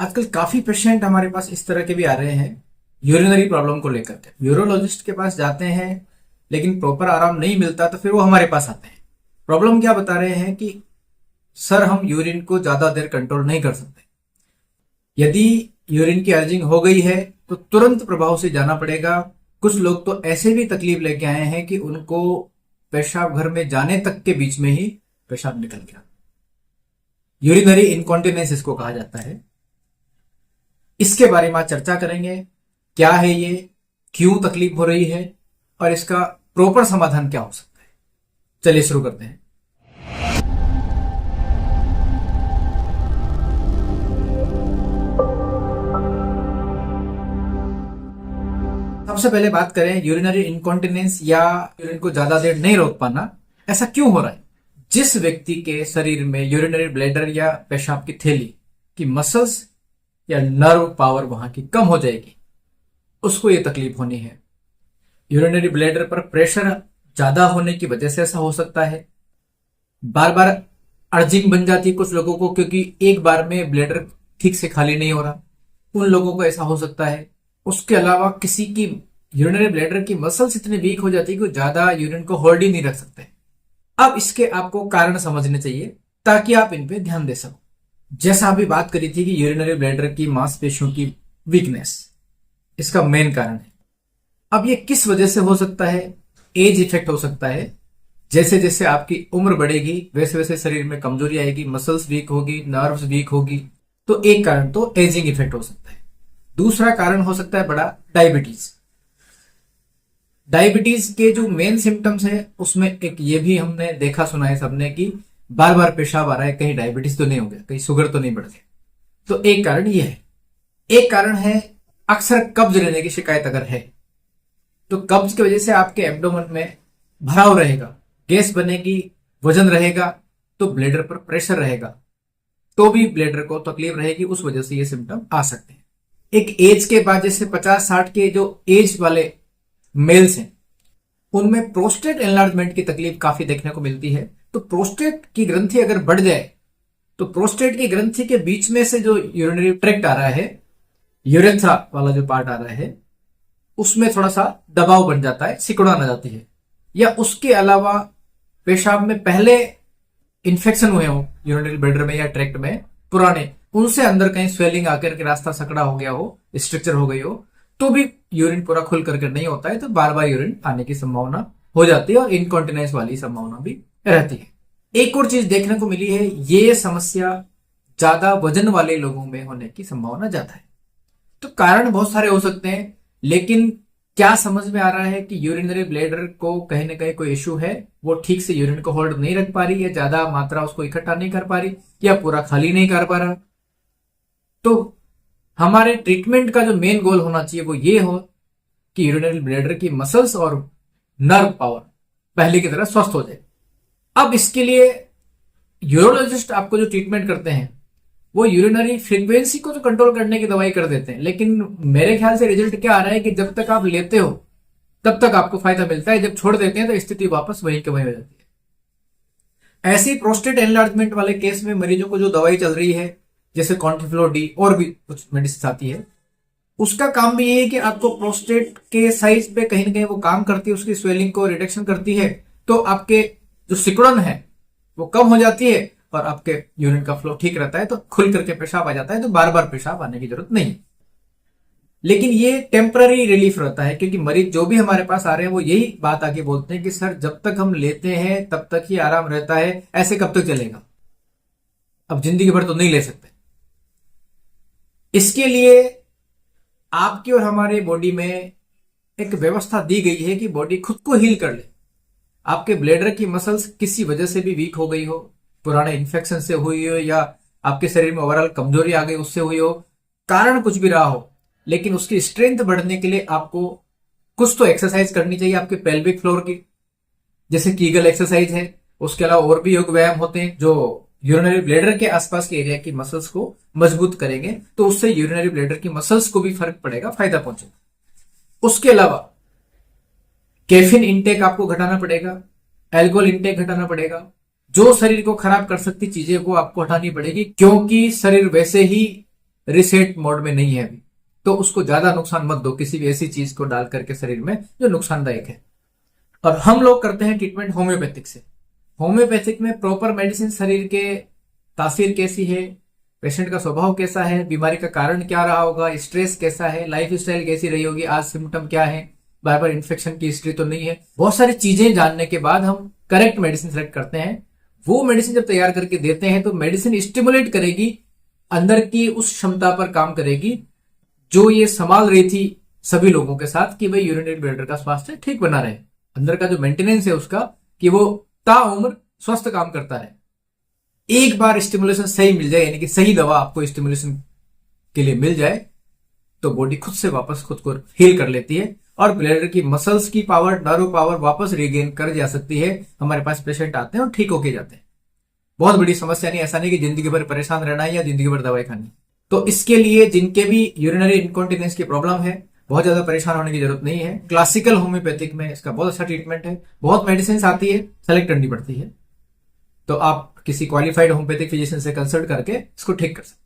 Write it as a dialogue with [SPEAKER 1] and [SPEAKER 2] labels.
[SPEAKER 1] आजकल काफी पेशेंट हमारे पास इस तरह के भी आ रहे हैं यूरिनरी प्रॉब्लम को लेकर के। यूरोलॉजिस्ट के पास जाते हैं लेकिन प्रॉपर आराम नहीं मिलता तो फिर वो हमारे पास आते हैं। प्रॉब्लम क्या बता रहे हैं कि सर हम यूरिन को ज्यादा देर कंट्रोल नहीं कर सकते। यदि यूरिन की अर्जिंग हो गई है तो तुरंत प्रभाव से जाना पड़ेगा। कुछ लोग तो ऐसे भी तकलीफ लेके आए हैं कि उनको पेशाब घर में जाने तक के बीच में ही पेशाब निकल गया। यूरिनरी इनकॉन्टिनेंस इसको कहा जाता है। इसके बारे में आज चर्चा करेंगे। क्या है ये, क्यों तकलीफ हो रही है और इसका प्रॉपर समाधान क्या हो सकता है। चलिए शुरू करते हैं। सबसे पहले बात करें यूरिनरी इनकॉन्टिनेंस या यूरिन को ज्यादा देर नहीं रोक पाना, ऐसा क्यों हो रहा है। जिस व्यक्ति के शरीर में यूरिनरी ब्लैडर या पेशाब की थैली की मसल्स या नर्व पावर वहां की कम हो जाएगी, उसको ये तकलीफ होनी है। यूरिनरी ब्लैडर पर प्रेशर ज्यादा होने की वजह से ऐसा हो सकता है। बार बार अर्जिंग बन जाती है कुछ लोगों को, क्योंकि एक बार में ब्लैडर ठीक से खाली नहीं हो रहा, उन लोगों को ऐसा हो सकता है। उसके अलावा किसी की यूरिनरी ब्लैडर की मसल्स इतनी वीक हो जाती है कि ज्यादा यूरिन को होल्ड ही नहीं रख सकते। अब इसके आपको कारण समझने चाहिए ताकि आप इन पे ध्यान दे सको। जैसा अभी बात करी थी कि यूरिनरी ब्लैडर की मांसपेशियों की वीकनेस इसका मेन कारण है। अब ये किस वजह से हो सकता है। एज इफेक्ट हो सकता है। जैसे जैसे आपकी उम्र बढ़ेगी वैसे वैसे शरीर में कमजोरी आएगी, मसल्स वीक होगी, नर्व्स वीक होगी। तो एक कारण तो एजिंग इफेक्ट हो सकता है। दूसरा कारण हो सकता है बड़ा डायबिटीज। डायबिटीज के जो मेन सिम्टम्स है उसमें एक ये भी हमने देखा सुना है सबने कि बार बार पेशाब आ रहा है, कहीं डायबिटीज तो नहीं हो गया, कहीं शुगर तो नहीं बढ़ गया। तो एक कारण ये है। एक कारण है अक्सर कब्ज रहने की शिकायत अगर है तो कब्ज की वजह से आपके एब्डोमेन में भराव रहेगा, गैस बनेगी, वजन रहेगा, तो ब्लैडर पर प्रेशर रहेगा, तो भी ब्लैडर को तकलीफ रहेगी। उस वजह से ये सिम्टम आ सकते हैं। एक एज के बाद जैसे 50-60 के जो एज वाले मेल्स हैं उनमें प्रोस्टेट एनलार्जमेंट की तकलीफ काफी देखने को मिलती है। तो प्रोस्टेट की ग्रंथि अगर बढ़ जाए तो प्रोस्टेट की ग्रंथि के बीच में से जो यूरिनरी ट्रैक्ट आ रहा है, यूरेथ्रा वाला जो पार्ट आ रहा है, उसमें थोड़ा सा दबाव बन जाता है, सिकुड़न आ जाती है। या उसके अलावा पेशाब में पहले इंफेक्शन हुए हो यूरिनरी ब्लैडर में या ट्रैक्ट में पुराने, उनसे अंदर कहीं स्वेलिंग आकर के रास्ता सकड़ा हो गया हो, स्ट्रक्चर हो गई हो, तो भी यूरिन पूरा खुल करके नहीं होता है। तो बार बार यूरिन आने की संभावना हो जाती है और इनकॉन्टिनेंस वाली संभावना भी रहती है। एक और चीज देखने को मिली है, ये समस्या ज्यादा वजन वाले लोगों में होने की संभावना ज्यादा है। तो कारण बहुत सारे हो सकते हैं, लेकिन क्या समझ में आ रहा है कि यूरिनरी ब्लैडर को कहीं ना कहीं कोई इश्यू है, वो ठीक से यूरिन को होल्ड नहीं रख पा रही, या ज्यादा मात्रा उसको इकट्ठा नहीं कर पा रही, या पूरा खाली नहीं कर पा रहा। तो हमारे ट्रीटमेंट का जो मेन गोल होना चाहिए वो ये हो कि यूरिनरी ब्लैडर की मसल्स और नर्व पावर पहले की तरह स्वस्थ हो जाए। अब इसके लिए यूरोलॉजिस्ट आपको जो ट्रीटमेंट करते हैं वो यूरिनरी फ्रीक्वेंसी को तो कंट्रोल करने की दवाई कर देते हैं, लेकिन मेरे ख्याल से रिजल्ट क्या आ रहा है कि जब तक आप लेते हो तब तक आपको फायदा मिलता है, जब छोड़ देते हैं तो स्थिति वापस वहीं के वहीं हो जाती है। ऐसे प्रोस्टेट एनलार्जमेंट वाले केस में मरीजों को जो दवाई चल रही है, जैसे कॉन्टिफ्लो डी और भी कुछ मेडिसिन आती है, उसका काम भी ये है कि आपको प्रोस्टेट के साइज पे कहीं ना कहीं वो काम करती है, उसकी स्वेलिंग को रिडक्शन करती है, तो आपके जो सिकुड़न है वो कम हो जाती है और आपके यूरिन का फ्लो ठीक रहता है, तो खुल करके पेशाब आ जाता है, तो बार बार पेशाब आने की जरूरत नहीं। लेकिन ये टेम्पररी रिलीफ रहता है, क्योंकि मरीज जो भी हमारे पास आ रहे हैं वो यही बात आके बोलते हैं कि सर जब तक हम लेते हैं तब तक ही आराम रहता है, ऐसे कब तक चलेगा, अब जिंदगी भर तो नहीं ले सकते। इसके लिए आपकी और हमारे बॉडी में एक व्यवस्था दी गई है कि बॉडी खुद को हील कर ले। आपके ब्लैडर की मसल्स किसी वजह से भी वीक हो गई हो, पुराने इन्फेक्शन से हुई हो, या आपके शरीर में ओवरऑल कमजोरी आ गई उससे हुई हो, कारण कुछ भी रहा हो, लेकिन उसकी स्ट्रेंथ बढ़ने के लिए आपको कुछ तो एक्सरसाइज करनी चाहिए आपके पेल्विक फ्लोर की, जैसे कीगल एक्सरसाइज है। उसके अलावा और भी योग व्यायाम होते हैं जो यूरिनरी ब्लैडर के आसपास के एरिया की मसल्स को मजबूत करेंगे, तो उससे यूरिनरी ब्लैडर की मसल्स को भी फर्क पड़ेगा, फायदा पहुंचेगा। उसके अलावा कैफीन इंटेक आपको घटाना पड़ेगा, अल्कोहल इंटेक घटाना पड़ेगा, जो शरीर को खराब कर सकती चीजें को आपको हटानी पड़ेगी, क्योंकि शरीर वैसे ही रिसेट मोड में नहीं है अभी, तो उसको ज्यादा नुकसान मत दो किसी भी ऐसी चीज को डाल करके शरीर में जो नुकसानदायक है। और हम लोग करते हैं ट्रीटमेंट होम्योपैथिक से। होम्योपैथिक में प्रॉपर मेडिसिन, शरीर के तासीर कैसी है, पेशेंट का स्वभाव कैसा है, बीमारी का कारण क्या रहा होगा, स्ट्रेस कैसा है, लाइफ स्टाइल कैसी रही होगी, आज सिम्टम क्या है, बार बार इन्फेक्शन की हिस्ट्री तो नहीं है, बहुत सारी चीजें जानने के बाद हम करेक्ट मेडिसिन सेलेक्ट करते हैं। वो मेडिसिन जब तैयार करके देते हैं तो मेडिसिन स्टिमुलेट करेगी, अंदर की उस क्षमता पर काम करेगी जो ये संभाल रही थी सभी लोगों के साथ कि भाई यूरिनरी ब्लैडर का स्वास्थ्य ठीक बना रहे, अंदर का जो मेंटेनेंस है उसका, कि वो ताउम्र स्वस्थ काम करता है। एक बार स्टिमुलेशन सही मिल जाए, यानी कि सही दवा आपको स्टिमुलेशन के लिए मिल जाए, तो बॉडी खुद से वापस खुद को हील कर लेती है और ब्लैडर की मसल्स की पावर, नर्व पावर वापस रिगेन कर जा सकती है। हमारे पास पेशेंट आते हैं और ठीक होके जाते हैं। बहुत बड़ी समस्या नहीं, ऐसा नहीं कि जिंदगी भर परेशान रहना है या जिंदगी भर दवाई खानी। तो इसके लिए जिनके भी यूरिनरी इनकॉन्टिनेंस की प्रॉब्लम है, बहुत ज्यादा परेशान होने की जरूरत नहीं है। क्लासिकल होम्योपैथिक में इसका बहुत अच्छा ट्रीटमेंट है, बहुत मेडिसिन आती है, सेलेक्ट करनी पड़ती है। तो आप किसी क्वालिफाइड होम्योपैथिक फिजिशियन से कंसल्ट करके इसको ठीक कर सकते हैं।